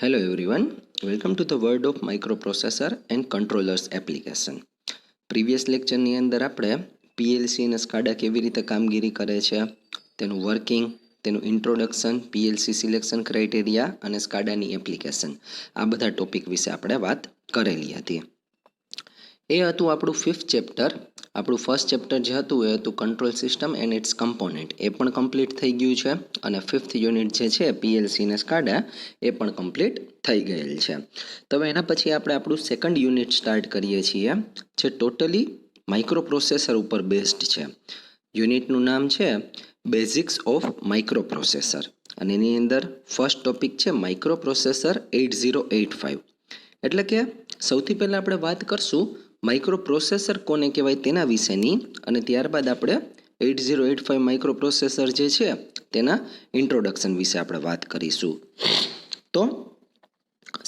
Hello everyone, welcome to the world of microprocessor and controllers application. Previous લેક્ચરની અંદર આપણે PLC અને SCADA કેવી રીતે કામગીરી કરે છે, તેનું વર્કિંગ, તેનું ઇન્ટ્રોડક્શન, પીએલસી સિલેક્શન ક્રાઇટેરિયા અને સ્કાડાની એપ્લિકેશન, આ બધા ટોપિક વિશે આપણે વાત કરેલી હતી. એ હતું આપણું 5th ચેપ્ટર. આપણું ફર્સ્ટ ચેપ્ટર જે હતું એ હતું control system and its component, એ પણ કમ્પ્લીટ થઈ ગયું છે. અને 5th યુનિટ જે છે પીએલસી ને સ્કાડા એ પણ કમ્પ્લીટ થઈ ગયેલ છે. તો હવે એના પછી આપણે આપણું સેકન્ડ યુનિટ સ્ટાર્ટ કરીએ છીએ, જે ટોટલી માઇક્રોપ્રોસેસર ઉપર બેઝડ છે. યુનિટનું નામ છે બેઝિક્સ ઓફ માઇક્રોપ્રોસેસર, અને એની અંદર ફર્સ્ટ ટોપિક છે માઇક્રોપ્રોસેસર 8085. એટલે કે સૌથી પહેલાં આપણે વાત કરશું માઇક્રોપ્રોસેસર કોને કહેવાય તેના વિશેની, અને ત્યારબાદ આપણે 8085 માઇક્રોપ્રોસેસર જે છે તેના ઇન્ટ્રોડક્શન વિશે આપણે વાત કરીશું. તો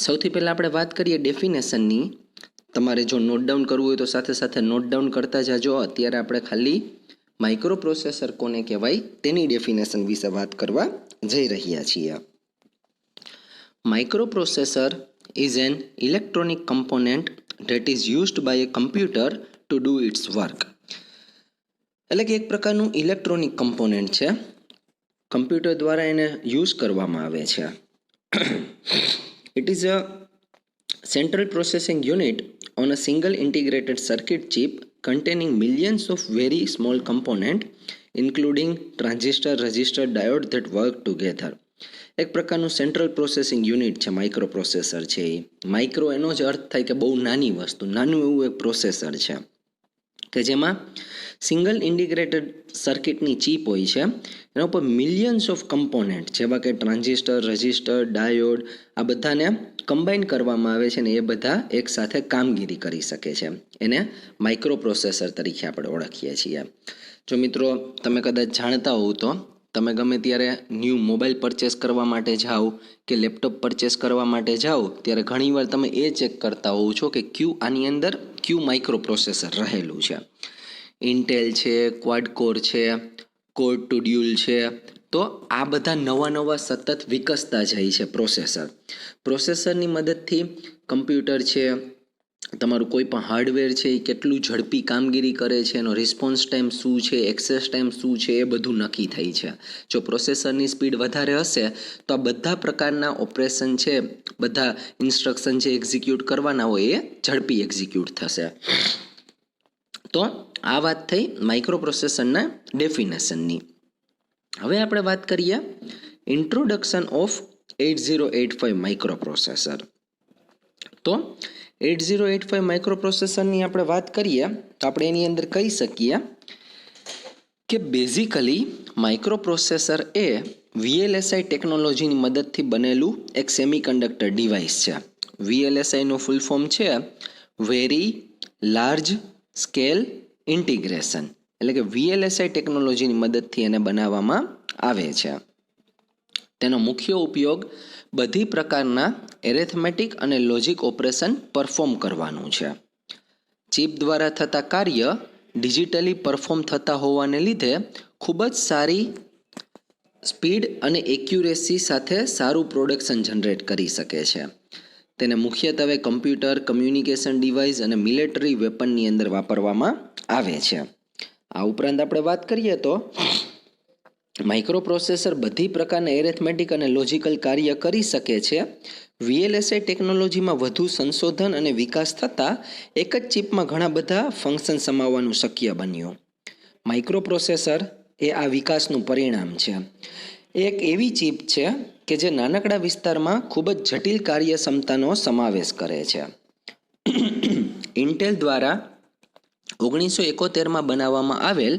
સૌથી પહેલાં આપણે વાત કરીએ ડેફિનેશનની. તમારે જો નોટ ડાઉન કરવું હોય તો સાથે સાથે નોટ ડાઉન કરતા જાજો. અત્યારે આપણે ખાલી માઇક્રોપ્રોસેસર કોને કહેવાય તેની ડેફિનેશન વિશે વાત કરવા જઈ રહ્યા છીએ. Microprocessor is an electronic component that is used by a computer to do its work. એટલે કે એક પ્રકારનું ઇલેક્ટ્રોનિક કમ્પોનન્ટ છે, કમ્પ્યુટર દ્વારા એને યુઝ કરવામાં આવે છે. It is a central processing unit on a single integrated circuit chip containing millions of very small components including transistor, resistor, diode that work together. એક પ્રકારનું સેન્ટ્રલ પ્રોસેસિંગ યુનિટ છે microprocessor છે. એ micro એનો જ અર્થ થાય કે બહુ નાની વસ્તુ, નાનું એવું એક પ્રોસેસર છે કે જેમાં સિંગલ ઇન્ટિગ્રેટેડ સર્કિટની ચીપ હોય છે. એના ઉપર મિલિયન્સ ઓફ કમ્પોનેન્ટ જેવા કે ટ્રાન્ઝિસ્ટર, રેઝિસ્ટર, ડાયોડ, આ બધાને કમ્બાઈન કરવામાં આવે છે ને એ બધા એકસાથે કામગીરી કરી શકે છે. એને માઇક્રોપ્રોસેસર તરીકે આપણે ઓળખીએ છીએ. જો મિત્રો તમે કદાચ જાણતા હોવ તો તમે ગમે ત્યારે ન્યૂ મોબાઈલ પરચેસ કરવા માટે જાઓ કે લેપટોપ પરચેસ કરવા માટે જાઓ ત્યારે ઘણીવાર તમે એ ચેક કરતા હોવ છો કે આની અંદર ક્યુ માઇક્રોપ્રોસેસર રહેલું છે. ઇન્ટેલ છે, ક્વાડ-કોર છે, કોર ટુ ડ્યુલ છે. તો આ બધા નવા સતત વિકસતા જાય છે પ્રોસેસર. પ્રોસેસરની મદદથી કમ્પ્યુટર છે, તમારું કોઈ પણ હાર્ડવેર છે એ કેટલું ઝડપી કામગીરી કરે છે, એનો રિસ્પોન્સ ટાઈમ શું છે, એક્સેસ ટાઈમ શું છે, એ બધું નક્કી થાય છે. જો પ્રોસેસરની સ્પીડ વધારે હશે તો આ બધા પ્રકારના ઓપરેશન છે, બધા ઇન્સ્ટ્રક્શન જે એક્ઝિક્યુટ કરવાના હોય એ ઝડપી એક્ઝિક્યુટ થશે. તો આ વાત થઈ માઇક્રોપ્રોસેસરના ડેફિનેશનની. હવે આપણે વાત કરીએ ઇન્ટ્રોડક્શન ઓફ 8085 માઇક્રોપ્રોસેસર. તો 8085 માઇક્રોપ્રોસેસરની આપણે વાત કરીએ તો આપણે એની અંદર કહી શકીએ કે બેઝિકલી માઇક્રોપ્રોસેસર એ VLSI ટેકનોલોજીની મદદથી બનેલું એક સેમિકન્ડક્ટર ડિવાઇસ છે. VLSIનું ફૂલ ફોર્મ છે વેરી લાર્જ સ્કેલ ઇન્ટિગ્રેશન. એટલે કે VLSI ટેકનોલોજીની મદદથી એને બનાવવામાં આવે છે. તેનો મુખ્ય ઉપયોગ બધી પ્રકારના એરેથમેટિક અને લોજિક ઓપરેશન પરફોર્મ કરવાનું છે. ચિપ દ્વારા થતા કાર્ય ડિજિટલી પરફોર્મ થતા હોવાને લીધે ખૂબ જ સારી સ્પીડ અને એક્યુરેસી સાથે સારું પ્રોડક્શન જનરેટ કરી શકે છે. તેને મુખ્યત્વે કમ્પ્યુટર, કમ્યુનિકેશન ડિવાઇસ અને મિલિટરી વેપનની અંદર વાપરવામાં આવે છે. આ ઉપરાંત આપણે વાત કરીએ તો માઇક્રોપ્રોસેસર બધી પ્રકારના એરેથમેટિક અને લોજિકલ કાર્ય કરી શકે છે. VLSI ટેકનોલોજીમાં વધુ સંશોધન અને વિકાસ થતાં એક જ ચિપમાં ઘણા બધા ફંક્શન સમાવવાનું શક્ય બન્યું. માઇક્રોપ્રોસેસર એ આ વિકાસનું પરિણામ છે. એક એવી ચિપ છે કે જે નાનકડા વિસ્તારમાં ખૂબ જ જટિલ કાર્યક્ષમતાનો સમાવેશ કરે છે. ઇન્ટેલ દ્વારા 1971માં બનાવવામાં આવેલ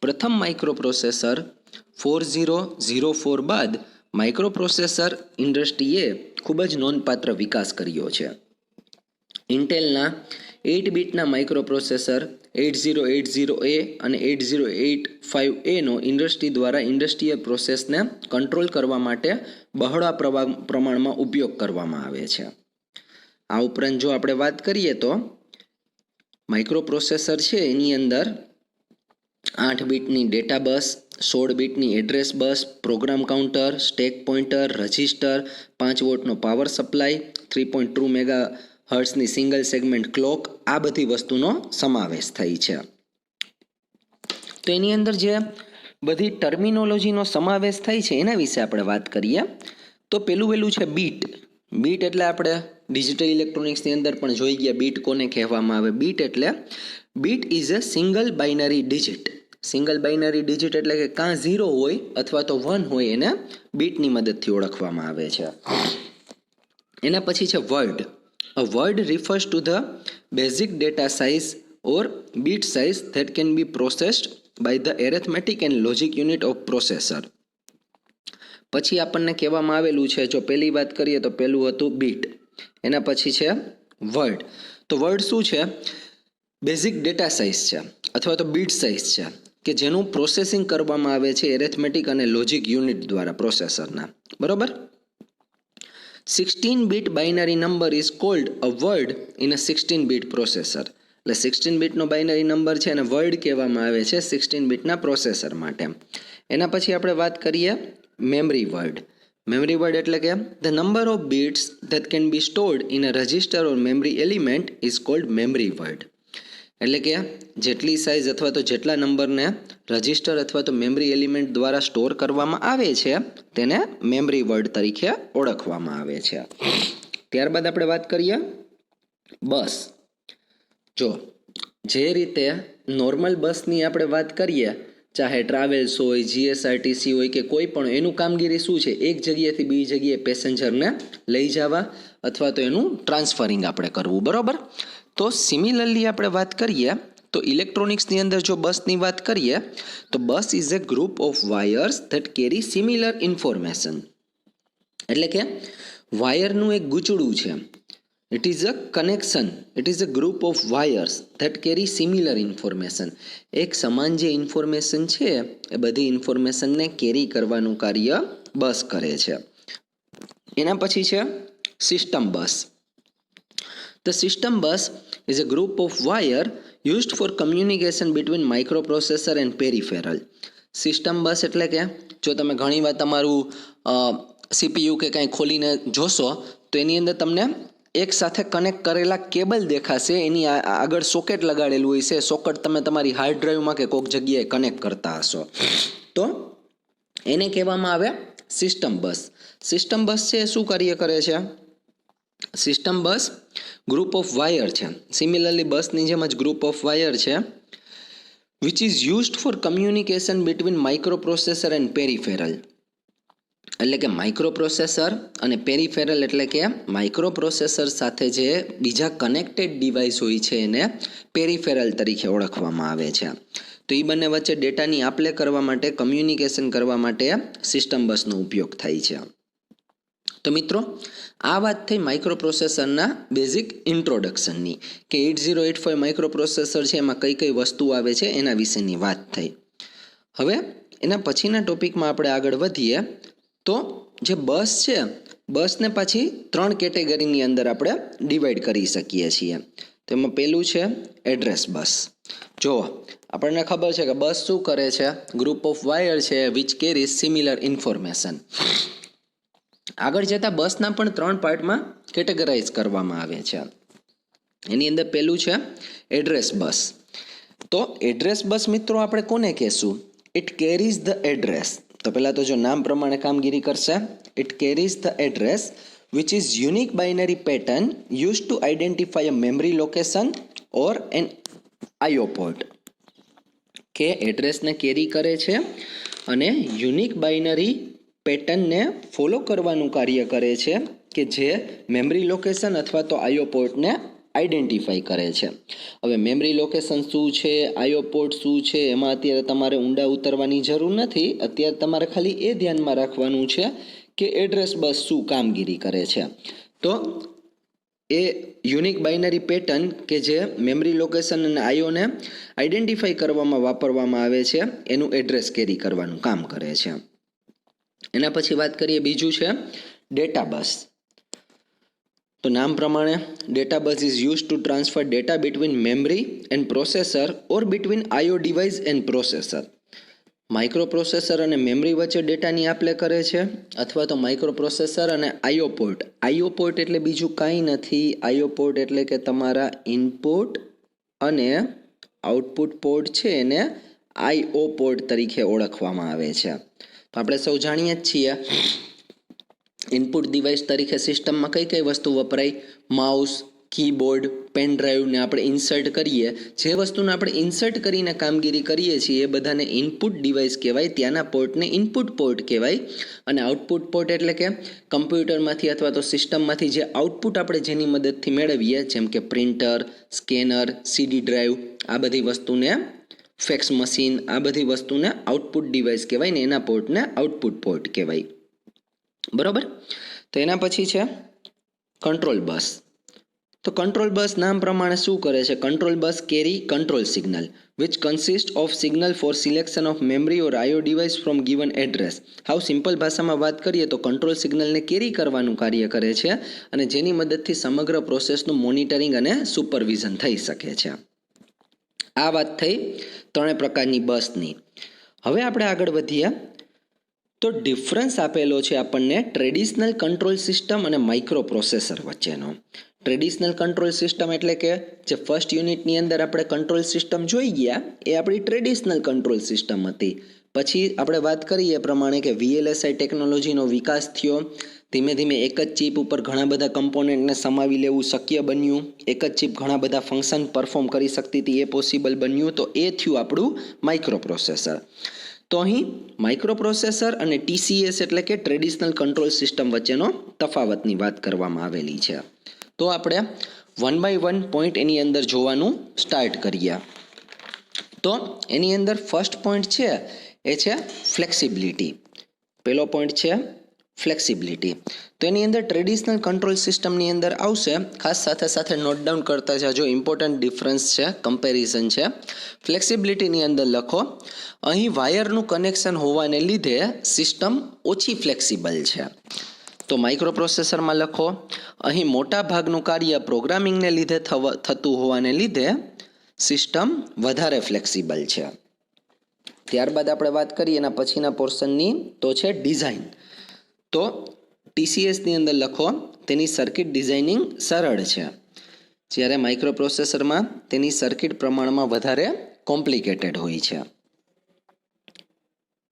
પ્રથમ માઇક્રોપ્રોસેસર 4004 બાદ માઇક્રોપ્રોસેસર ઇન્ડસ્ટ્રીએ ખૂબ જ નોંધપાત્ર વિકાસ કર્યો છે. ઇન્ટેલના 8-બીટના માઇક્રોપ્રોસેસર 8080A અને 8085A નો ઇન્ડસ્ટ્રી દ્વારા ઇન્ડસ્ટ્રીયલ પ્રોસેસને કંટ્રોલ કરવા માટે બહોળા પ્રમાણમાં ઉપયોગ કરવામાં આવે છે. આ ઉપરાંત જો આપણે વાત કરીએ તો માઇક્રોપ્રોસેસર છે એની અંદર 8 બીટની ડેટા બસ, 16 બીટની address bus, program counter, stack pointer, register, 5 વોટનો પાવર સપ્લાય, 3.2 મેગા હર્ટ્સની સિંગલ સેગમેન્ટ ક્લોક, આ બધી વસ્તુનો સમાવેશ થાય છે. તો એની અંદર જે બધી ટર્મિનોલોજીનો સમાવેશ થાય છે એના વિશે આપણે વાત કરીએ. તો પહેલું છે બીટ. બીટ એટલે આપણે ડિજિટલ ઇલેક્ટ્રોનિક્સની અંદર પણ જોઈ ગયા બીટ કોને કહેવામાં આવે. Bit is a single binary digit. Single binary digit એટલે કે કાં 0 હોય અથવા તો 1 હોય, એને બીટની મદદથી ઓળખવામાં આવે છે. એના પછી છે word. A word refers to the basic data size or bit size that can be processed by the arithmetic and logic unit of processor. પછી આપણને કહેવામાં આવેલું છે, જો પહેલી વાત કરીએ તો પહેલું હતું બીટ, એના પછી છે વર્ડ. તો વર્ડ શું છે? બેઝિક ડેટા સાઇઝ છે અથવા તો બીટ સાઇઝ છે કે જેનું પ્રોસેસિંગ કરવામાં આવે છે એરેથમેટિક અને લોજિક યુનિટ દ્વારા પ્રોસેસરના. બરોબર. 16 bit binary number is called a word in a 16 bit processor. એટલે 16 બીટનો બાઇનરી નંબર છે અને વર્ડ કહેવામાં આવે છે 16 બીટના પ્રોસેસર માટે. એના પછી આપણે વાત કરીએ મેમરી વર્ડ. મેમરી વર્ડ એટલે કે the number of bits that can B stored in a register or memory element is called memory word. એટલે કે જેટલી સાઇઝ અથવા તો જેટલા નંબરને રજિસ્ટર અથવા તો મેમરી એલિમેન્ટ દ્વારા સ્ટોર કરવામાં આવે છે તેને મેમરી વર્ડ તરીકે ઓળખવામાં આવે છે. ત્યારબાદ આપણે વાત કરીએ બસ. જો જે રીતે નોર્મલ બસની આપણે વાત કરીએ, ચાહે ટ્રાવેલ્સ હોય, જીએસઆરટીસી હોય કે કોઈ પણ, એનું કામગીરી શું છે? એક જગ્યાએથી બીજી જગ્યાએ પેસેન્જરને લઈ જવા અથવા તો એનું ટ્રાન્સફરિંગ આપણે કરવું. બરાબર. તો સિમિલરલી આપણે વાત કરીએ તો ઇલેક્ટ્રોનિક્સની અંદર જો બસની વાત કરીએ તો બસ is a group of wires that carry similar information. એટલે કે વાયરનું એક ગૂંચળું છે. It is a connection. It is a group of wires that carry similar information. એક સમાન જે ઇન્ફોર્મેશન છે એ બધી ઇન્ફોર્મેશનને કેરી કરવાનું કાર્ય બસ કરે છે. એના પછી છે system bus. The system bus is a group of wire used for communication between microprocessor and peripheral. System bus એટલે કે જો તમે ઘણીવાર તમારું સીપીયુ કે કાંઈ ખોલીને જોશો તો એની અંદર તમને એક સાથે કનેક્ટ કરેલા કેબલ દેખાશે, એની આગળ સોકેટ લગાડેલું હોય છે. સોકેટ તમે તમારી હાર્ડ ડ્રાઈવમાં કે કોઈક જગ્યાએ કનેક્ટ કરતા હશો, તો એને કહેવામાં આવે સિસ્ટમ બસ. સિસ્ટમ બસ છે શું કાર્ય કરે છે? System bus group of wire છે. સિમિલરલી બસની જેમ જ ગ્રુપ ઓફ વાયર છે which is used four communication between microprocessor and peripheral. એટલે કે માઇક્રોપ્રોસેસર અને પેરિફેરલ એટલે કે માઇક્રોપ્રોસેસર સાથે જે બીજા કનેક્ટેડ ડિવાઇસ હોય છે એને પેરિફેરલ તરીકે ઓળખવામાં આવે છે. તો એ બંને વચ્ચે ડેટાની આપ-લે કરવા માટે, કમ્યુનિકેશન કરવા માટે સિસ્ટમ બસનો ઉપયોગ થાય છે. તો મિત્રો, આ વાત થઈ માઇક્રોપ્રોસેસરના બેઝિક ઇન્ટ્રોડક્શનની કે 8085 માઇક્રોપ્રોસેસર છે એમાં કઈ કઈ વસ્તુ આવે છે એના વિશેની વાત થઈ. હવે એના પછીના ટોપિકમાં આપણે આગળ વધીએ તો જે બસ છે, બસને પાછી 3 કેટેગરીની અંદર આપણે ડિવાઈડ કરી શકીએ છીએ. તેમાં પહેલું છે એડ્રેસ બસ. જો આપણને ખબર છે કે બસ શું કરે છે? ગ્રુપ ઓફ વાયર છે વિચ કેરી સિમિલર ઇન્ફોર્મેશન. આગળ જતા બસના પણ 3 પાર્ટમાં કેટેગરાઇઝ કરવામાં આવે છે. એની અંદર પહેલું છે એડ્રેસ બસ. તો એડ્રેસ બસ મિત્રો આપણે કોને કહેશું? It carries the address. તો પહેલાં તો જો નામ પ્રમાણે કામગીરી કરશે. It carries the address which is unique binary pattern use to identify a memory location or an IO port. કે એડ્રેસને કેરી કરે છે અને યુનિક બાઇનરી પેટર્નને ફોલો કરવાનું કાર્ય કરે છે કે જે મેમરી લોકેશન અથવા તો આઈઓ પોર્ટને આઈડેન્ટિફાઈ કરે છે. હવે મેમરી લોકેશન શું છે, આઈઓ પોર્ટ શું છે, એમાં અત્યારે તમારે ઊંડા ઉતરવાની જરૂર નથી. અત્યારે તમારે ખાલી એ ધ્યાનમાં રાખવાનું છે કે એડ્રેસ બસ શું કામગીરી કરે છે. તો એ યુનિક બાઇનરી પેટર્ન કે જે મેમરી લોકેશન અને આઈઓને આઈડેન્ટિફાઈ કરવામાં વાપરવામાં આવે છે એનું એડ્રેસ કેરી કરવાનું કામ કરે છે. એના પછી વાત કરીએ, બીજું છે ડેટા બસ. તો નામ પ્રમાણે data bus is use to transfer data between memory and processor or between IO device and processor. Microprocessor અને મેમરી વચ્ચે ડેટાની આપ-લે કરે છે, અથવા તો માઇક્રોપ્રોસેસર અને આઈઓ પોર્ટ. આઈઓ પોર્ટ એટલે બીજું કાંઈ નથી. આઈઓ પોર્ટ એટલે કે તમારા ઇનપુટ અને આઉટપુટ પોર્ટ છે એને આઈઓ પોર્ટ તરીકે ઓળખવામાં આવે છે. તો આપણે સૌ જાણીએ જ છીએ ઇનપુટ ડિવાઇસ તરીકે સિસ્ટમમાં કઈ કઈ વસ્તુ વપરાય? માઉસ, કીબોર્ડ, પેન ડ્રાઈવને આપણે ઇન્સર્ટ કરીએ. જે વસ્તુને આપણે ઇન્સર્ટ કરીને કામગીરી કરીએ છીએ એ બધાને ઇનપુટ ડિવાઇસ કહેવાય. ત્યાંના પોર્ટને ઇનપુટ પોર્ટ કહેવાય. અને આઉટપુટ પોર્ટ એટલે કે કમ્પ્યુટરમાંથી અથવા તો સિસ્ટમમાંથી જે આઉટપુટ આપણે જેની મદદથી મેળવીએ, જેમ કે પ્રિન્ટર, સ્કેનર, સીડી ડ્રાઈવ, આ બધી વસ્તુને ફેક્સ મશીન, આ બધી વસ્તુને આઉટપુટ ડિવાઇસ કહેવાય ને એના પોર્ટને આઉટપુટ પોર્ટ કહેવાય. બરોબર. તો એના પછી છે કંટ્રોલ બસ. તો કંટ્રોલ બસ નામ પ્રમાણે શું કરે છે? Control bus carry control signal which consist of signal four selection of memory or IO device from given address. How simple ભાષામાં વાત કરીએ તો કંટ્રોલ સિગ્નલને કેરી કરવાનું કાર્ય કરે છે અને જેની મદદથી સમગ્ર પ્રોસેસનું મોનિટરિંગ અને સુપરવિઝન થઈ શકે છે. આ વાત થઈ ત્રણેય પ્રકારની બસની. હવે આપણે આગળ વધીએ તો ડિફરન્સ આપેલો છે આપણને ટ્રેડિશનલ કંટ્રોલ સિસ્ટમ અને માઇક્રો પ્રોસેસર વચ્ચેનો. ટ્રેડિશનલ કંટ્રોલ સિસ્ટમ એટલે કે જે ફર્સ્ટ યુનિટની અંદર આપણે કંટ્રોલ સિસ્ટમ જોઈ ગયા એ આપણી ટ્રેડિશનલ કંટ્રોલ સિસ્ટમ હતી. પછી આપણે વાત કરીએ એ પ્રમાણે કે VLSI ટેકનોલોજીનો વિકાસ થયો. ધીમે ધીમે એક જ ચીપ ઉપર ઘણા બધા કમ્પોનેન્ટને સમાવી લેવું શક્ય બન્યું. એક જ ચીપ ઘણા બધા ફંક્શન પરફોર્મ કરી શકતી હતી, એ પોસિબલ બન્યું. તો એ થયું આપણું માઇક્રો પ્રોસેસર. તો અહીં માઇક્રો પ્રોસેસર અને TCS એટલે કે ટ્રેડિશનલ કંટ્રોલ સિસ્ટમ વચ્ચેનો તફાવતની વાત કરવામાં આવેલી છે. તો આપણે 1 by 1 પોઈન્ટ એની અંદર જોવાનું સ્ટાર્ટ કરીએ. તો એની અંદર ફર્સ્ટ પોઈન્ટ છે એ છે ફ્લેક્સિબિલિટી. પહેલો પોઈન્ટ છે ફ્લેક્સિબિલિટી. તો એની અંદર ટ્રેડિશનલ કંટ્રોલ સિસ્ટમની અંદર આવશે. ખાસ સાથે સાથે નોટ ડાઉન કરતા જાજો, ઇમ્પોર્ટન્ટ ડિફરન્સ છે, કમ્પેરિઝન છે. ફ્લેક્સિબિલિટીની અંદર લખો, અહીં વાયરનું કનેક્શન હોવાને લીધે સિસ્ટમ ઓછી ફ્લેક્સિબલ છે. તો માઇક્રો પ્રોસેસરમાં લખો, અહીં મોટા ભાગનું કાર્ય પ્રોગ્રામિંગને લીધે થતું હોવાને લીધે સિસ્ટમ વધારે ફ્લેક્સિબલ છે. ત્યારબાદ આપણે વાત કરીએ એના પછીના પોર્શનની, તો છે ડિઝાઇન. તો TCSની અંદર લખો, તેની સર્કિટ ડિઝાઇનિંગ સરળ છે, જ્યારે માઇક્રો પ્રોસેસરમાં તેની સર્કિટ પ્રમાણમાં વધારે કોમ્પ્લિકેટેડ હોય છે.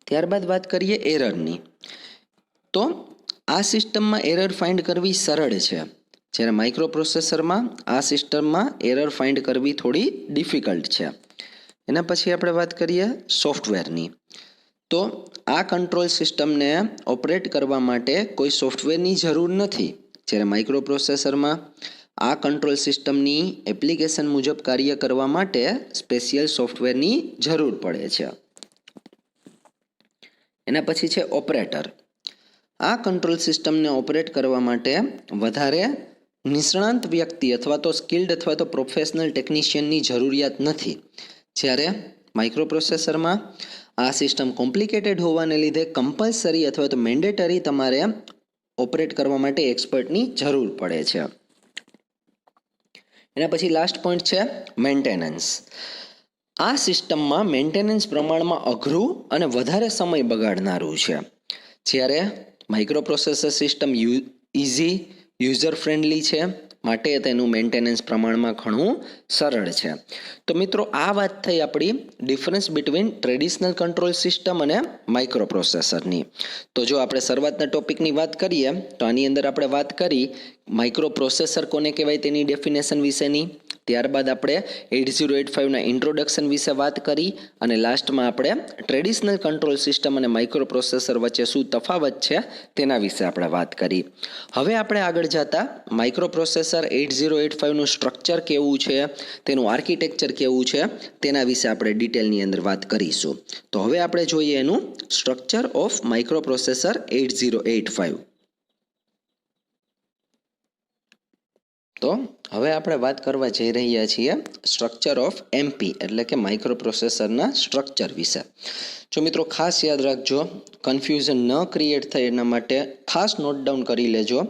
ત્યારબાદ વાત કરીએ એરરની. તો આ સિસ્ટમમાં એરર ફાઇન્ડ કરવી સરળ છે, જ્યારે માઇક્રો પ્રોસેસરમાં આ સિસ્ટમમાં એરર ફાઇન્ડ કરવી થોડી ડિફિકલ્ટ છે. એના પછી આપણે વાત કરીએ સોફ્ટવેરની. તો આ કંટ્રોલ સિસ્ટમને ઓપરેટ કરવા માટે કોઈ સોફ્ટવેરની જરૂર નથી, જ્યારે માઇક્રો પ્રોસેસરમાં આ કંટ્રોલ સિસ્ટમની એપ્લિકેશન મુજબ કાર્ય કરવા માટે સ્પેશિયલ સોફ્ટવેરની જરૂર પડે છે. એના પછી છે ઓપરેટર. આ કંટ્રોલ સિસ્ટમને ઓપરેટ કરવા માટે વધારે નિષ્ણાંત વ્યક્તિ અથવા તો સ્કિલ્ડ અથવા તો પ્રોફેશનલ ટેકનિશિયનની જરૂરિયાત નથી, જ્યારે માઇક્રો પ્રોસેસરમાં આ સિસ્ટમ કોમ્પ્લિકેટેડ હોવાને લીધે કમ્પલસરી અથવા તો મેન્ડેટરી તમારે ઓપરેટ કરવા માટે એક્સપર્ટની જરૂર પડે છે. એના પછી લાસ્ટ પોઈન્ટ છે મેન્ટેનન્સ. આ સિસ્ટમમાં મેન્ટેનન્સ પ્રમાણમાં અઘરું અને વધારે સમય બગાડનારું છે, જ્યારે micro processor system easy, user friendly છે, માટે તેનું મેન્ટેનન્સ પ્રમાણમાં ઘણું સરળ છે. તો મિત્રો, આ વાત થઈ આપણી difference between traditional control system અને માઇક્રો પ્રોસેસરની. તો જો આપણે શરૂઆતના ટોપિકની વાત કરીએ તો આની અંદર આપણે વાત કરી માઇક્રો પ્રોસેસર કોને કહેવાય તેની ડેફિનેશન વિશેની. ત્યારબાદ આપણે 8085ના ઇન્ટ્રોડક્શન વિશે વાત કરી અને લાસ્ટમાં આપણે ટ્રેડિશનલ કંટ્રોલ સિસ્ટમ અને માઇક્રો પ્રોસેસર વચ્ચે શું તફાવત છે તેના વિશે આપણે વાત કરી. હવે આપણે આગળ જતા માઇક્રો પ્રોસેસર 8085નું સ્ટ્રક્ચર કેવું છે, તેનું આર્કિટેક્ચર કેવું છે, તેના વિશે આપણે ડિટેલની અંદર વાત કરીશું. તો હવે આપણે જોઈએ એનું સ્ટ્રક્ચર ઓફ માઇક્રો પ્રોસેસર 8085. તો હવે આપણે વાત કરવા જઈ રહ્યા છીએ સ્ટ્રક્ચર ઓફ MP એટલે કે માઇક્રો પ્રોસેસરના સ્ટ્રક્ચર વિશે. જો મિત્રો ખાસ યાદ રાખજો, કન્ફ્યુઝન ન ક્રિએટ થાય એના માટે ખાસ નોટ ડાઉન કરી લેજો.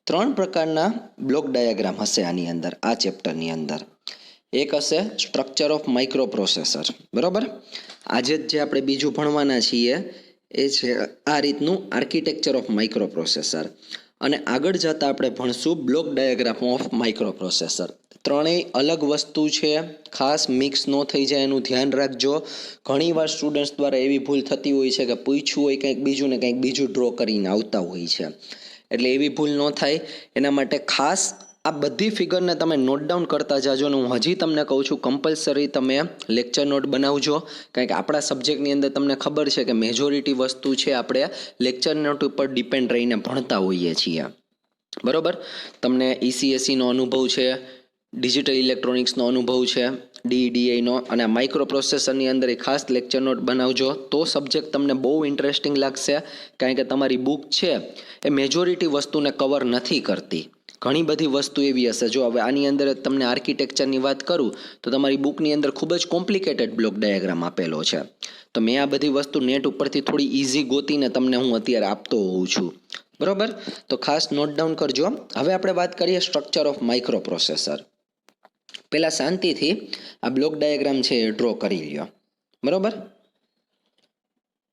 3 પ્રકારના બ્લોક ડાયાગ્રામ હશે આની અંદર, આ ચેપ્ટરની અંદર. એક હશે સ્ટ્રક્ચર ઓફ માઇક્રો પ્રોસેસર. બરાબર, આજે જ જે આપણે બીજું ભણવાના છીએ એ છે આ રીતનું આર્કિટેક્ચર ઓફ માઇક્રો પ્રોસેસર, અને આગળ જતાં આપણે ભણશું block diagram of microprocessor. ત્રણેય અલગ વસ્તુ છે, ખાસ મિક્સ ન થઈ જાય એનું ધ્યાન રાખજો. ઘણીવાર સ્ટુડન્ટ્સ દ્વારા એવી ભૂલ થતી હોય છે કે પૂછ્યું હોય કંઈક બીજું ને કંઈક બીજું ડ્રો કરીને આવતા હોય છે, એટલે એવી ભૂલ ન થાય એના માટે ખાસ આ બધી ફિગરને તમે નોટ ડાઉન કરતા જાજો. ને હું હજી તમને કહું છું, કમ્પલસરી તમે લેક્ચર નોટ બનાવજો, કારણ કે આપણા સબ્જેક્ટની અંદર તમને ખબર છે કે મેજોરિટી વસ્તુ છે આપણે લેક્ચર નોટ ઉપર ડિપેન્ડ રહીને ભણતા હોઈએ છીએ. બરાબર, તમને ECSEનો અનુભવ છે, ડિજિટલ ઇલેક્ટ્રોનિક્સનો અનુભવ છે, DEDIનો, અને માઇક્રો પ્રોસેસરની અંદર એ ખાસ લેક્ચર નોટ બનાવજો. તો સબ્જેક્ટ તમને બહુ ઇન્ટરેસ્ટિંગ લાગશે, કારણ કે તમારી બુક છે એ મેજોરિટી વસ્તુને કવર નથી કરતી. ઘણી બધી વસ્તુ એવી હશે, જો હવે આની અંદર તમને આર્કિટેક્ચરની વાત કરું તો તમારી બુકની અંદર ખૂબ જ કોમ્પ્લિકેટેડ બ્લોક ડાયાગ્રામ આપેલો છે. તો મેં આ બધી વસ્તુ નેટ ઉપરથી થોડી ઇઝી ગોતીને તમને હું અત્યારે આપતો હોઉં છું. બરાબર, તો ખાસ નોટ ડાઉન કરજો. હવે આપણે વાત કરીએ સ્ટ્રક્ચર ઓફ માઇક્રો પ્રોસેસર. પહેલાં શાંતિથી આ બ્લોક ડાયાગ્રામ છે એ ડ્રો કરી લ્યો. બરાબર,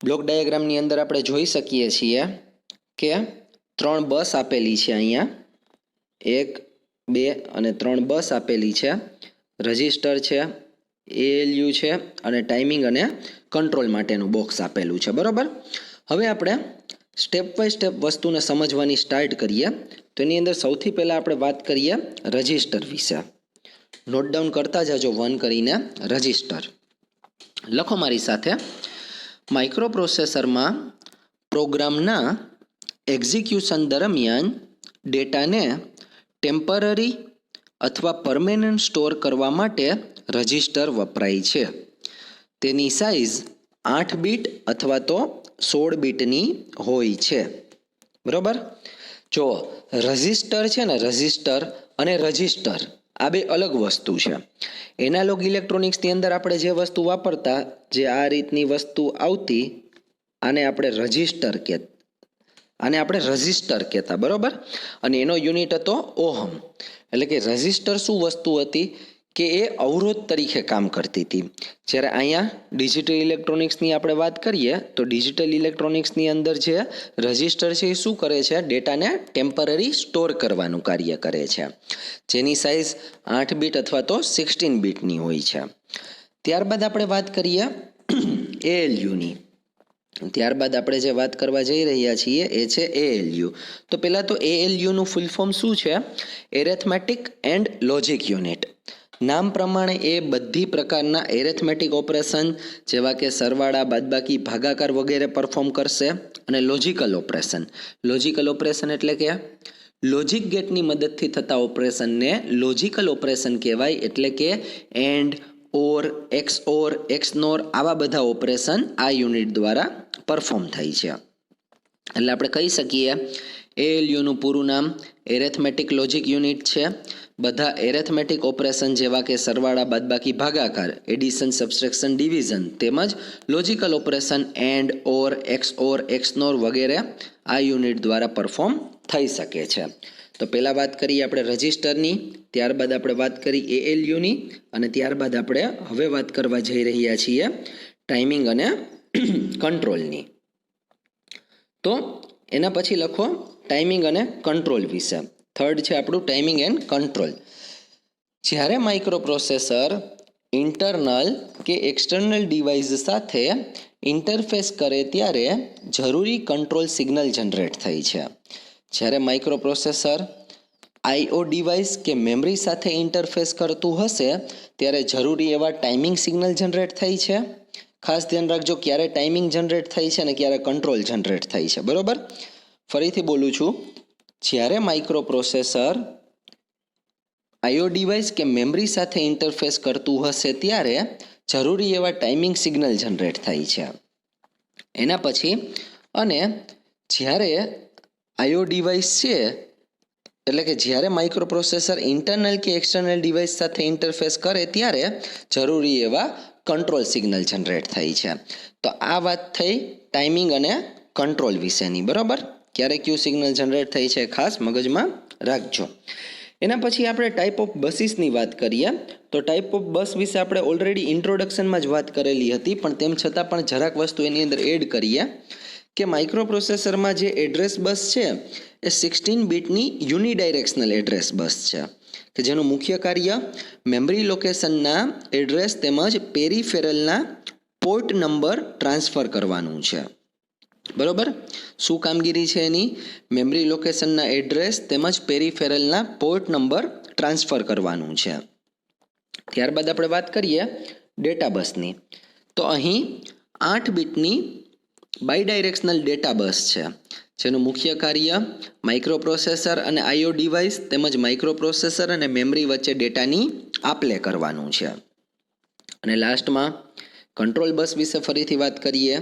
બ્લોક ડાયાગ્રામની અંદર આપણે જોઈ શકીએ છીએ કે 3 બસ આપેલી છે. અહીંયા 1, 2 અને 3 બસ આપેલી છે. રજિસ્ટર છે, ALU છે, અને ટાઈમિંગ અને કંટ્રોલ માટેનું બોક્સ આપેલું છે. બરાબર, હવે આપણે સ્ટેપ બાય સ્ટેપ વસ્તુને સમજવાની સ્ટાર્ટ કરીએ. તો એની અંદર સૌથી પહેલાં આપણે વાત કરીએ રજિસ્ટર વિશે. નોટ ડાઉન કરતા જાજો 1 કરીને. રજિસ્ટર લખો મારી સાથે. માઇક્રો પ્રોસેસરમાં પ્રોગ્રામના એક્ઝિક્યુશન દરમિયાન ડેટાને ટેમ્પરરી અથવા પરમેનન્ટ સ્ટોર કરવા માટે રજિસ્ટર વપરાય છે. તેની સાઇઝ 8 બીટ અથવા તો 16 બીટની હોય છે. બરાબર, જો રજિસ્ટર છે ને, રજિસ્ટર અને રજિસ્ટર આ બે અલગ વસ્તુ છે. એનાલોગ ઇલેક્ટ્રોનિક્સની અંદર આપણે જે વસ્તુ વાપરતા, જે આ રીતની વસ્તુ આવતી, આને આપણે રજિસ્ટર કહેતા. બરાબર, અને એનો યુનિટ હતો ઓહમ. એટલે કે રજિસ્ટર શું વસ્તુ હતી કે એ અવરોધ તરીકે કામ કરતી હતી. જ્યારે અહીંયા ડિજિટલ ઇલેક્ટ્રોનિક્સની આપણે વાત કરીએ તો ડિજિટલ ઇલેક્ટ્રોનિક્સની અંદર જે રજિસ્ટર છે એ શું કરે છે, ડેટાને ટેમ્પરરી સ્ટોર કરવાનું કાર્ય કરે છે, જેની સાઇઝ 8 બીટ અથવા તો 16 બીટની હોય છે. ત્યારબાદ આપણે વાત કરીએ ALUની. ત્યારબાદ આપણે જે વાત કરવા જઈ રહ્યા છીએ એ છે ALU. તો પહેલાં તો ALUનું ફૂલ ફોર્મ શું છે? Arithmetic and logic unit. નામ પ્રમાણે એ બધી પ્રકારના એરેથમેટિક ઓપરેશન જેવા કે સરવાળા, બાદબાકી, ભાગાકાર વગેરે પરફોર્મ કરશે. અને લોજિકલ ઓપરેશન એટલે કે લોજિક ગેટની મદદથી થતા ઓપરેશનને લોજિકલ ઓપરેશન કહેવાય. એટલે કે એન્ડ, ઓર, XOR, XNOR આવા બધા ઓપરેશન આ યુનિટ દ્વારા પરફોર્મ થાય છે. એટલે આપણે કહી શકીએ ALUનું પૂરું નામ એરેથમેટિક લોજિક યુનિટ છે. બધા એરેથમેટિક ઓપરેશન જેવા કે સરવાળા, બાદબાકી, ભાગાકાર, એડિશન, સબટ્રેક્શન, ડિવિઝન તેમજ logical operation and, or, XOR, XNOR વગેરે આ યુનિટ દ્વારા પરફોર્મ થઈ શકે છે. તો પહેલાં વાત કરીએ આપણે રજિસ્ટરની, ત્યારબાદ આપણે વાત કરી ALUની, અને ત્યારબાદ આપણે હવે વાત કરવા જઈ રહ્યા છીએ ટાઈમિંગ અને કંટ્રોલની. તો એના પછી લખો ટાઈમિંગ અને કંટ્રોલ વિશે. થર્ડ છે આપણું ટાઈમિંગ એન્ડ કંટ્રોલ. જ્યારે માઇક્રો પ્રોસેસર ઇન્ટરનલ કે એક્સટર્નલ ડિવાઇસ સાથે ઇન્ટરફેસ કરે ત્યારે જરૂરી કંટ્રોલ સિગ્નલ જનરેટ થાય છે. જ્યારે માઇક્રો પ્રોસેસર IO ડિવાઇસ કે મેમરી સાથે ઇન્ટરફેસ કરતું હશે ત્યારે જરૂરી એવા ટાઈમિંગ સિગ્નલ જનરેટ થાય છે. ખાસ ધ્યાન રાખજો, ક્યારે ટાઈમિંગ જનરેટ થાય છે અને ક્યારે કંટ્રોલ જનરેટ થાય છે. બરાબર, ફરીથી બોલું છું. જ્યારે માઇક્રો પ્રોસેસર IO ડિવાઇસ કે મેમરી સાથે ઇન્ટરફેસ કરતું હશે ત્યારે જરૂરી એવા ટાઈમિંગ સિગ્નલ જનરેટ થાય છે. એના પછી અને જ્યારે IO ડિવાઇસ છે, એટલે કે જ્યારે માઇક્રો પ્રોસેસર ઇન્ટરનલ કે એક્સટર્નલ ડિવાઇસ સાથે ઇન્ટરફેસ કરે ત્યારે જરૂરી એવા કંટ્રોલ સિગ્નલ જનરેટ થાય છે. તો આ વાત થઈ ટાઈમિંગ અને કંટ્રોલ વિશેની. બરાબર, ક્યારે કયું સિગ્નલ જનરેટ થાય છે ખાસ મગજમાં રાખજો. એના પછી આપણે ટાઈપ ઓફ બસીસની વાત કરીએ તો ટાઈપ ઓફ બસ વિશે આપણે ઓલરેડી ઇન્ટ્રોડક્શનમાં જ વાત કરેલી હતી, પણ તેમ છતાં પણ જરાક વસ્તુ એની અંદર એડ કરીએ કે માઇક્રો પ્રોસેસરમાં જે એડ્રેસ બસ છે એ 16 બીટની યુનિડાયરેક્શનલ એડ્રેસ બસ છે કે જેનું મુખ્ય કાર્ય મેમરી લોકેશનના એડ્રેસ તેમજ પેરીફેરલના પોર્ટ નંબર ટ્રાન્સફર કરવાનું છે. બરોબર, શું કામગીરી છે એની? મેમરી લોકેશનના એડ્રેસ તેમજ પેરીફેરલના પોર્ટ નંબર ટ્રાન્સફર કરવાનું છે. ત્યારબાદ આપણે વાત કરીએ ડેટા બસની, તો અહીં 8 બીટની બાયડાયરેક્શનલ ડેટા બસ છે જેનું મુખ્ય કાર્ય માઇક્રોપ્રોસેસર અને આઈઓ ડિવાઇસ તેમજ માઇક્રોપ્રોસેસર અને મેમરી વચ્ચે ડેટાની આપ-લે કરવાનું છે. અને લાસ્ટમાં કંટ્રોલ બસ વિશે ફરીથી વાત કરીએ.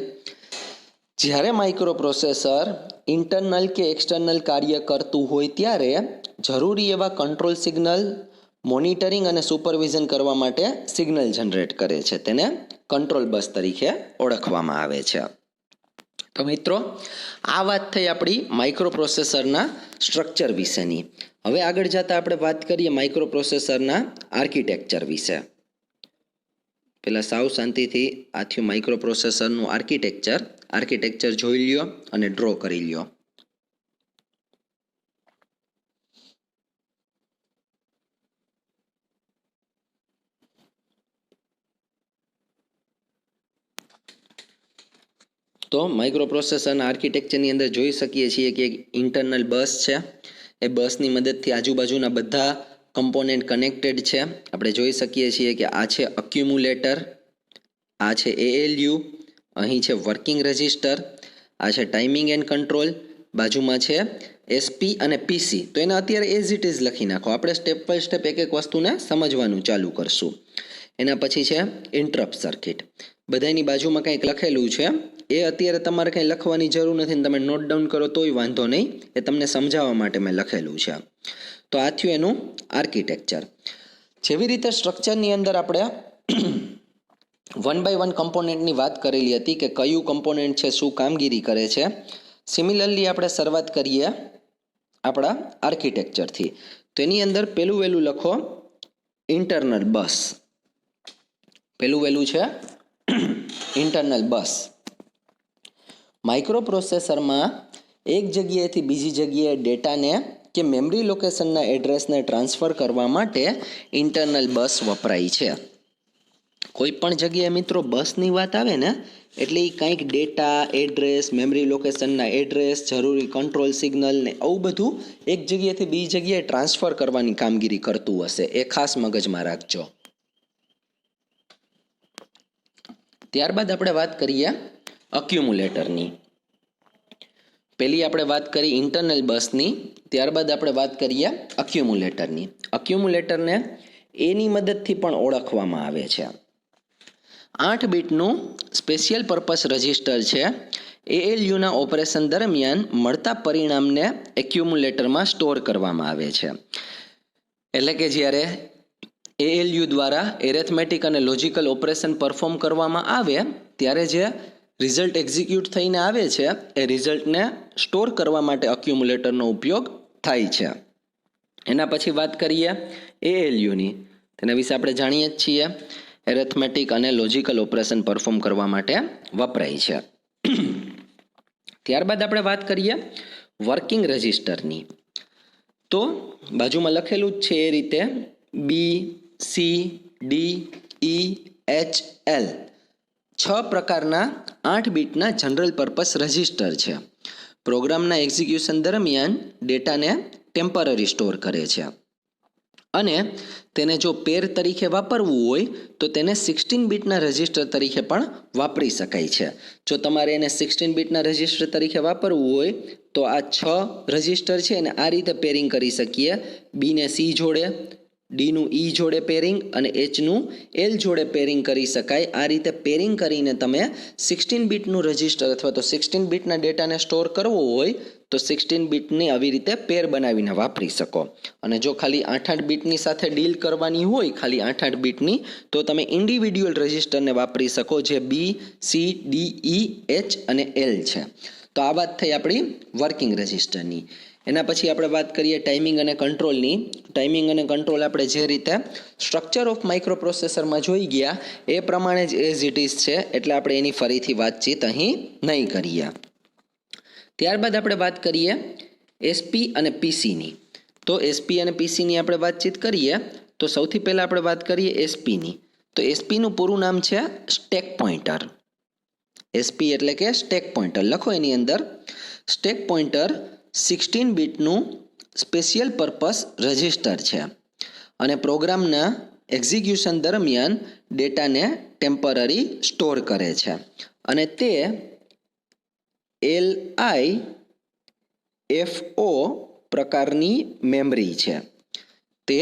જ્યારે માઇક્રોપ્રોસેસર ઇન્ટરનલ કે એક્સટર્નલ કાર્ય કરતું હોય ત્યારે જરૂરી એવા કંટ્રોલ સિગ્નલ મોનિટરિંગ અને સુપરવિઝન કરવા માટે સિગ્નલ જનરેટ કરે છે, તેને કંટ્રોલ બસ તરીકે ઓળખવામાં આવે છે. તો મિત્રો, આ વાત થઈ આપણી માઇક્રોપ્રોસેસરના સ્ટ્રક્ચર વિશેની. હવે આગળ જતા આપણે વાત કરીએ માઇક્રોપ્રોસેસરના આર્કિટેક્ચર વિશે. પહેલાં સાવ શાંતિથી આ થયું માઇક્રોપ્રોસેસરનું આર્કિટેક્ચર જોઈ લ્યો અને ડ્રો કરી લ્યો. તો માઇક્રોપ્રોસેસરના આર્કિટેક્ચરની અંદર જોઈ શકીએ છીએ કે એક ઇન્ટરનલ બસ છે. એ બસની મદદથી આજુબાજુના બધા કમ્પોનેન્ટ કનેક્ટેડ છે. આપણે જોઈ શકીએ છીએ કે આ છે અક્યુમ્યુલેટર, આ છે ALU, અહીં છે વર્કિંગ રજિસ્ટર, આ છે ટાઈમિંગ એન્ડ કંટ્રોલ, બાજુમાં છે SP અને PC. તો એને અત્યારે એઝ ઇટ ઇઝ લખી નાખો, આપણે સ્ટેપ બાય સ્ટેપ એક એક વસ્તુને સમજવાનું ચાલુ કરશું. એના પછી છે ઇન્ટરપ્ટ સર્કિટ. બધાની બાજુમાં કંઈક લખેલું છે, એ અત્યારે તમારે કંઈ લખવાની જરૂર નથી, તમે નોટ ડાઉન કરો તોય વાંધો નહીં, એ તમને સમજાવવા માટે મેં લખેલું છે. તો આ થયું એનું આર્કિટેક્ચર. જેવી રીતે સ્ટ્રક્ચરની અંદર આપણે 1 by 1 કમ્પોનેન્ટની વાત કરેલી હતી કે કયું કમ્પોનેન્ટ છે, શું કામગીરી કરે છે. સિમિલરલી આપણે શરૂઆત કરીએ આપણા આર્કિટેક્ચરથી. તો એની અંદર પહેલું વહેલું લખો ઇન્ટરનલ બસ. પહેલું વહેલું છે ઇન્ટરનલ બસ. માઇક્રોપ્રોસેસરમાં એક જગ્યાએથી બીજી જગ્યાએ ડેટાને કે મેમરી લોકેશનના એડ્રેસને ટ્રાન્સફર કરવા માટે ઇન્ટરનલ બસ વપરાય છે. કોઈ પણ જગ્યાએ મિત્રો બસની વાત આવે ને એટલે એ કંઈક ડેટા, એડ્રેસ, મેમરી લોકેશનના એડ્રેસ, જરૂરી કંટ્રોલ સિગ્નલ ને આવું બધું એક જગ્યાએથી બીજી જગ્યાએ ટ્રાન્સફર કરવાની કામગીરી કરતું હશે, એ ખાસ મગજમાં રાખજો. ત્યારબાદ આપણે વાત કરીએ અક્યુમ્યુલેટરની. પહેલી આપણે વાત કરી ઇન્ટરનલ બસની, ત્યારબાદ આપણે વાત કરીએ અક્યુમ્યુલેટરની. અક્યુમ્યુલેટરને એની મદદથી પણ ઓળખવામાં આવે છે. 8 બીટનું સ્પેશિયલ પર્પસ રજિસ્ટર છે. ALUના ઓપરેશન દરમિયાન મળતા પરિણામને એક્યુમ્યુલેટરમાં સ્ટોર કરવામાં આવે છે. એટલે કે જ્યારે ALU દ્વારા એરેથમેટિક અને લોજિકલ ઓપરેશન પરફોર્મ કરવામાં આવે ત્યારે જે રિઝલ્ટ એક્ઝિક્યુટ થઈને આવે છે એ રિઝલ્ટને સ્ટોર કરવા માટે અક્યુમ્યુલેટરનો ઉપયોગ થાય છે. એના પછી વાત કરીએ ALUની. તેના વિશે આપણે જાણીએ જ છીએ, એરેથમેટિક અને લોજિકલ ઓપરેશન પરફોર્મ કરવા માટે વપરાય છે. ત્યારબાદ આપણે વાત કરીએ વર્કિંગ રજિસ્ટરની. તો બાજુમાં લખેલું જ છે એ રીતે B, C, D, E, H, L 6 પ્રકારના 8 બીટના જનરલ પર્પસ રજિસ્ટર છે. પ્રોગ્રામના એક્ઝિક્યુશન દરમિયાન ડેટાને ટેમ્પરરી સ્ટોર કરે છે અને તેને જો પેર તરીકે વાપરવું હોય તો તેને 16 બીટના રજિસ્ટર તરીકે પણ વાપરી શકાય છે. જો તમારે એને 16 બીટના રજિસ્ટર તરીકે વાપરવું હોય તો આ 6 રજિસ્ટર છે એને આ રીતે પેરિંગ કરી શકીએ. B ને C જોડે, D નું E જોડે પેરિંગ અને H નું L જોડે પેરિંગ કરી શકાય. આ રીતે પેરિંગ કરીને તમે 16 બીટનું રજિસ્ટર અથવા તો 16 બીટના ડેટાને સ્ટોર કરવો હોય તો 16 બીટની આવી રીતે પેર બનાવીને વાપરી શકો. અને જો ખાલી 8-8 બીટની સાથે ડીલ કરવાની હોય, ખાલી 8-8 બીટની, તો તમે ઇન્ડિવિડ્યુઅલ રજિસ્ટરને વાપરી શકો જે B, C, D, E, H અને L છે. તો આ વાત થઈ આપણી વર્કિંગ રજિસ્ટરની. એના પછી આપણે વાત કરીએ ટાઈમિંગ અને કંટ્રોલની. ટાઈમિંગ અને કંટ્રોલ આપણે જે રીતે સ્ટ્રક્ચર ઓફ માઇક્રો પ્રોસેસરમાં જોઈ ગયા એ પ્રમાણે જ એઝ ઇટ ઇઝ છે, એટલે આપણે એની ફરીથી વાતચીત અહીં નહીં કરીએ. ત્યારબાદ આપણે વાત કરીએ એસપી અને પીસીની. તો એસપી અને પીસીની આપણે વાતચીત કરીએ તો સૌથી પહેલાં આપણે વાત કરીએ એસપીની. તો એસપીનું પૂરું નામ છે સ્ટેક પોઇન્ટર. એસપી એટલે કે સ્ટેક પોઇન્ટર. લખો એની અંદર સ્ટેક પોઇન્ટર 16 બીટનું સ્પેશિયલ પર્પસ રજિસ્ટર છે અને પ્રોગ્રામના એક્ઝિક્યુશન દરમિયાન ડેટાને ટેમ્પરરી સ્ટોર કરે છે અને તે LIFO પ્રકારની મેમરી છે. તે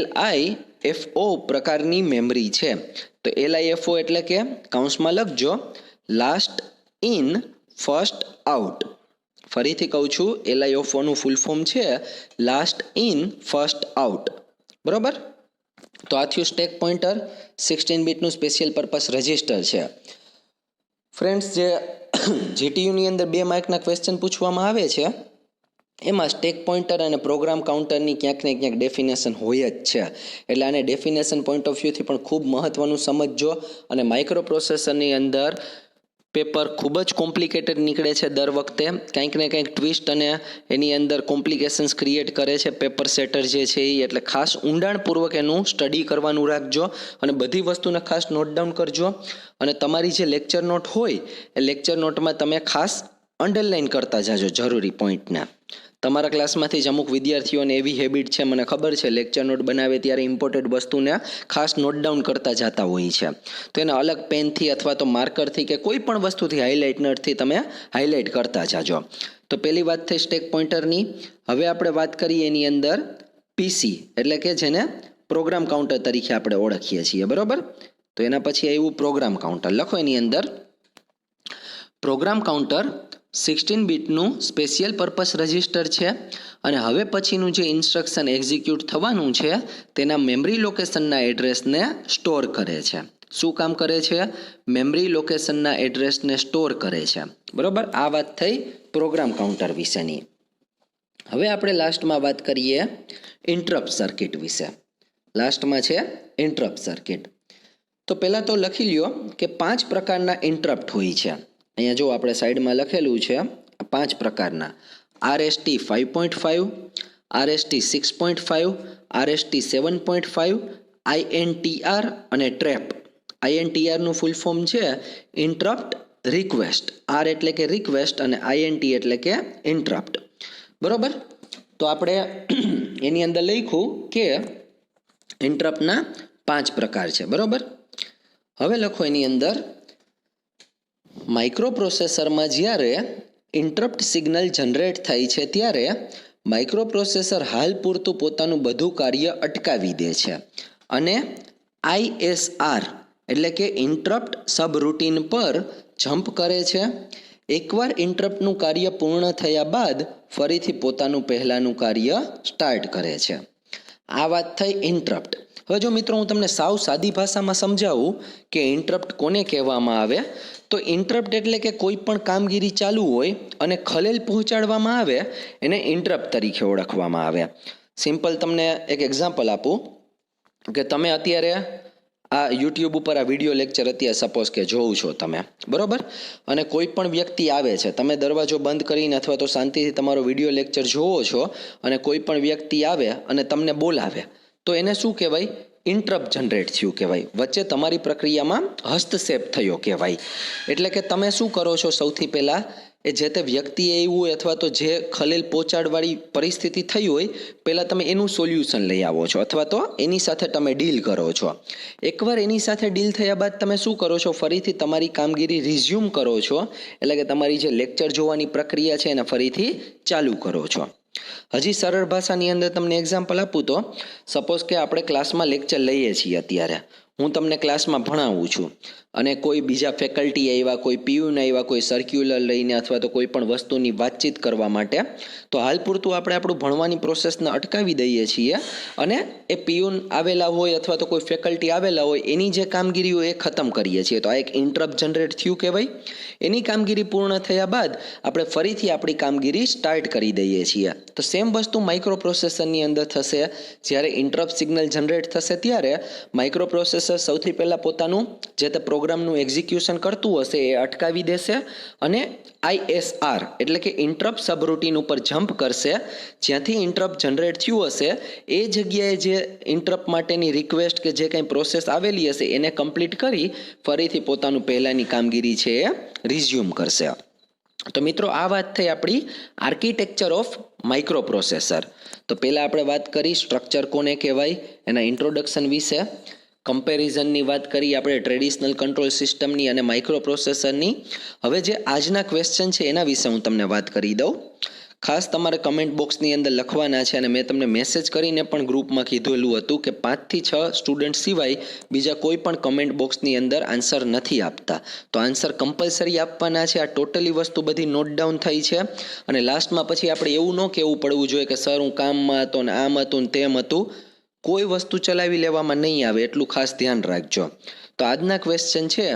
LIFO પ્રકારની મેમરી છે. તો LIFO એટલે કે કૌંસમાં લખજો લાસ્ટ ઇન ફર્સ્ટ આઉટ. ફરીથી કહું છું, LIFO નું ફૂલ ફોર્મ છે લાસ્ટ ઇન ફર્સ્ટ આઉટ. બરોબર. તો આ થયું સ્ટેક પોઇન્ટર. 16 બીટનું સ્પેશિયલ પર્પસ રજિસ્ટર છે. ફ્રેન્ડ્સ, જે જીટીયુની અંદર 2 માર્કના ક્વેશ્ચન પૂછવામાં આવે છે એમાં સ્ટેક પોઇન્ટર અને પ્રોગ્રામ કાઉન્ટરની ક્યાંક ને ક્યાંક ડેફિનેશન હોય જ છે. એટલે આને ડેફિનેશન પોઈન્ટ ઓફ વ્યૂથી પણ ખૂબ મહત્વનું સમજજો. અને માઇક્રો પ્રોસેસરની અંદર પેપર ખૂબ જ કોમ્પ્લિકેટેડ નીકળે છે દર વખતે. કંઈક ને કંઈક ટ્વિસ્ટ અને એની અંદર કોમ્પ્લિકેશન્સ ક્રિએટ કરે છે પેપર સેટર જે છે એ. એટલે ખાસ ઊંડાણપૂર્વક એનું સ્ટડી કરવાનું રાખજો અને બધી વસ્તુને ખાસ નોટ ડાઉન કરજો. અને તમારી જે લેક્ચર નોટ હોય એ લેક્ચર નોટમાં તમે ખાસ અંડરલાઇન કરતા જાજો જરૂરી પોઈન્ટને. તમારા ક્લાસમાંથી જ અમુક વિદ્યાર્થીઓને એવી હેબિટ છે, મને ખબર છે, લેક્ચર નોટ બનાવે ત્યારે ઇમ્પોર્ટન્ટ વસ્તુને ખાસ નોટ ડાઉન કરતા જતા હોય છે. તો એને અલગ પેનથી અથવા તો માર્કરથી કે કોઈ પણ વસ્તુથી હાઇલાઇટનરથી તમે હાઇલાઇટ કરતા જાજો. તો પહેલી વાત થઈ સ્ટેક પોઇન્ટરની. હવે આપણે વાત કરીએ એની અંદર પીસી એટલે કે જેને પ્રોગ્રામ કાઉન્ટર તરીકે આપણે ઓળખીએ છીએ. બરોબર. તો એના પછી આવ્યું પ્રોગ્રામ કાઉન્ટર. લખો એની અંદર પ્રોગ્રામ કાઉન્ટર 16 બીટનું સ્પેશિયલ પર્પસ રજિસ્ટર છે અને હવે પછીનું જે ઇન્સ્ટ્રક્શન એક્ઝિક્યુટ થવાનું છે તેના મેમરી લોકેશનના એડ્રેસને સ્ટોર કરે છે. શું કામ કરે છે? મેમરી લોકેશનના એડ્રેસને સ્ટોર કરે છે. બરોબર. આ વાત થઈ પ્રોગ્રામ કાઉન્ટર વિશેની. હવે આપણે લાસ્ટમાં વાત કરીએ ઇન્ટરપ્ટ સર્કિટ વિશે. લાસ્ટમાં છે ઇન્ટરપ્ટ સર્કિટ. તો પહેલાં તો લખી લ્યો કે 5 પ્રકારના ઇન્ટરપ્ટ હોય છે. અહીંયા જો આપણે સાઈડમાં લખેલું છે 5 પ્રકારના: RST 5.5, RST 6.5, RST 7.5, INTR અને ટ્રેપ. INTRનું ફૂલ ફોર્મ છે ઇન્ટરપ્ટ રિક્વેસ્ટ. R એટલે કે રિક્વેસ્ટ અને INT એટલે કે ઇન્ટરપ્ટ. બરોબર. તો આપણે એની અંદર લખ્યું કે ઇન્ટરપ્ટના 5 પ્રકાર છે. બરોબર. હવે લખો એની અંદર માઇક્રો પ્રોસેસરમાં જ્યારે ઇન્ટરપ્ટ સિગ્નલ જનરેટ થાય છે ત્યારે માઇક્રો પ્રોસેસર હાલ પૂરતું પોતાનું બધું કાર્ય અટકાવી દે છે અને ISR એટલે કે ઇન્ટરપ્ટ સબરૂટીન પર જમ્પ કરે છે. એકવાર ઇન્ટરપ્ટનું કાર્ય પૂર્ણ થયા બાદ ફરીથી પોતાનું પહેલાંનું કાર્ય સ્ટાર્ટ કરે છે. આ વાત થઈ ઇન્ટરપ્ટ. હવે જો મિત્રો હું તમને સાવ સાદી ભાષામાં સમજાવું કે ઇન્ટરપ્ટ કોને કહેવામાં આવે, તો ઇન્ટરપ્ટ એટલે કે કોઈ પણ કામગીરી ચાલુ હોય અને ખલેલ પહોંચાડવામાં આવે એને ઇન્ટરપ્ટ તરીકે ઓળખવામાં આવે. સિમ્પલ તમને એક એક્ઝામ્પલ આપું કે તમે અત્યારે આ યુટ્યુબ ઉપર આ વિડીયો લેક્ચર અત્યારે સપોઝ કે જોવું છો તમે. બરોબર. અને કોઈ પણ વ્યક્તિ આવે છે, તમે દરવાજો બંધ કરીને અથવા તો શાંતિથી તમારો વિડીયો લેક્ચર જોવો છો અને કોઈ પણ વ્યક્તિ આવે અને તમને બોલાવે તો એને શું કહેવાય? ઇન્ટરપ્ટ જનરેટ થયું કહેવાય. વચ્ચે તમારી પ્રક્રિયામાં હસ્તક્ષેપ થયો કહેવાય. એટલે કે તમે શું કરો છો? સૌથી પહેલાં એ જે તે વ્યક્તિએ એવું હોય અથવા તો જે ખલેલ પહોંચાડવાળી પરિસ્થિતિ થઈ હોય પહેલાં તમે એનું સોલ્યુશન લઈ આવો છો અથવા તો એની સાથે તમે ડીલ કરો છો. એકવાર એની સાથે ડીલ થયા બાદ તમે શું કરો છો? ફરીથી તમારી કામગીરી રિઝ્યુમ કરો છો. એટલે કે તમારી જે લેક્ચર જોવાની પ્રક્રિયા છે એને ફરીથી ચાલુ કરો છો. હજી સરળ ભાષાની અંદર તમને એક્ઝામ્પલ આપું તો સપોઝ કે આપણે ક્લાસમાં લેક્ચર લઈએ છીએ અત્યારે. હું તમને ક્લાસમાં ભણાવું છું અને કોઈ બીજા ફેકલ્ટી આવ્યા, કોઈ પીયુન આવ્યા, કોઈ સર્ક્યુલર લઈને અથવા તો કોઈ પણ વસ્તુની વાતચીત કરવા માટે, તો હાલ પૂરતું આપણે આપણું ભણવાની પ્રોસેસને અટકાવી દઈએ છીએ અને એ પીયુન આવેલા હોય અથવા તો કોઈ ફેકલ્ટી આવેલા હોય એની જે કામગીરી હોય એ ખતમ કરીએ છીએ. તો આ એક ઇન્ટરપ્ટ જનરેટ થયું કહેવાય. એની કામગીરી પૂર્ણ થયા બાદ આપણે ફરીથી આપણી કામગીરી સ્ટાર્ટ કરી દઈએ છીએ. તો સેમ વસ્તુ માઇક્રો પ્રોસેસરની અંદર થશે. જ્યારે ઇન્ટરપ્ટ સિગ્નલ જનરેટ થશે ત્યારે માઇક્રો પ્રોસેસર સૌથી પહેલાં પોતાનું જે તે પ્રોગ્રામનું એક્ઝિક્યુશન કરતું હશે એ અટકાવી દેશે અને ISR એટલે કે ઇન્ટરપ્ટ સબરૂટીન ઉપર જમ્પ કરશે. જ્યાંથી ઇન્ટરપ્ટ જનરેટ થયું હશે એ જગ્યાએ જે ઇન્ટરપ્ટ માટેની રિક્વેસ્ટ કે જે કંઈ પ્રોસેસ આવેલી હશે એને કમ્પ્લીટ કરી ફરીથી પોતાનું પહેલાંની કામગીરી છે એ રિઝ્યુમ કરશે. તો મિત્રો આ વાત થઈ આપણી આર્કિટેક્ચર ઓફ માઇક્રો પ્રોસેસર. તો પહેલાં આપણે વાત કરી સ્ટ્રક્ચર કોને કહેવાય, એના ઇન્ટ્રોડક્શન વિશે, કમ્પેરિઝનની વાત કરી આપણે ટ્રેડિશનલ કંટ્રોલ સિસ્ટમની અને માઇક્રો પ્રોસેસરની. હવે જે આજના ક્વેશ્ચન છે એના વિશે હું તમને વાત કરી દઉં. ખાસ તમારે કમેન્ટ બોક્સની અંદર લખવાના છે અને મેં તમને મેસેજ કરીને પણ ગ્રુપમાં કીધેલું હતું કે 5 થી 6 સ્ટુડન્ટ સિવાય બીજા કોઈ પણ કમેન્ટ બોક્સની અંદર આન્સર નથી આપતા. તો આન્સર કમ્પલસરી આપવાના છે. આ ટોટલી વસ્તુ બધી નોટ ડાઉન થઈ છે અને લાસ્ટમાં પછી આપણે એવું ન કહેવું પડવું જોઈએ કે સર હું કામમાં હતો ને આમ હતું ને તેમ હતું. કોઈ વસ્તુ ચલાવી લેવામાં નહીં આવે, એટલું ખાસ ધ્યાન રાખજો. તો આજના ક્વેશ્ચન છે,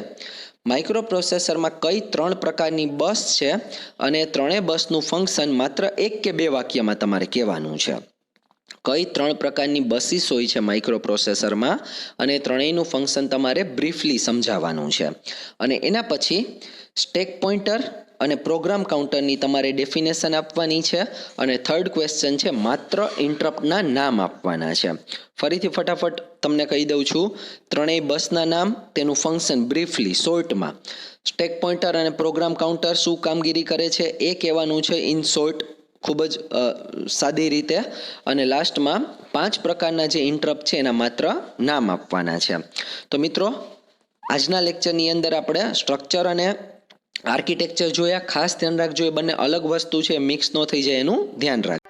માઇક્રો પ્રોસેસરમાં કઈ 3 પ્રકારની બસ છે અને ત્રણેય બસનું ફંક્શન માત્ર 1 કે 2 વાક્યમાં તમારે કહેવાનું છે. કઈ 3 પ્રકારની બસીસ હોય છે માઇક્રો પ્રોસેસરમાં અને ત્રણેયનું ફંક્શન તમારે બ્રીફલી સમજાવવાનું છે. અને એના પછી સ્ટેક પોઇન્ટર અને પ્રોગ્રામ કાઉન્ટરની તમારે ડેફિનેશન આપવાની છે. અને થર્ડ ક્વેશ્ચન છે, માત્ર ઇન્ટરપ્ટના નામ આપવાના છે. ફરીથી ફટાફટ તમને કહી દઉં છું, ત્રણેય બસના નામ, તેનું ફંક્શન બ્રીફલી શોર્ટમાં, સ્ટેક પોઇન્ટર અને પ્રોગ્રામ કાઉન્ટર શું કામગીરી કરે છે એ કહેવાનું છે ઇન શોર્ટ, ખૂબ જ સાદી રીતે. અને લાસ્ટમાં 5 પ્રકારના જે ઇન્ટરપ્ટ છે એના માત્ર નામ આપવાના છે. તો મિત્રો આજના લેક્ચરની અંદર આપણે સ્ટ્રક્ચર અને આર્કિટેક્ચર જોયા. ખાસ ધ્યાન રાખજો એ બંને અલગ વસ્તુ છે, મિક્સ ન થઈ જાય એનું ધ્યાન રાખજો.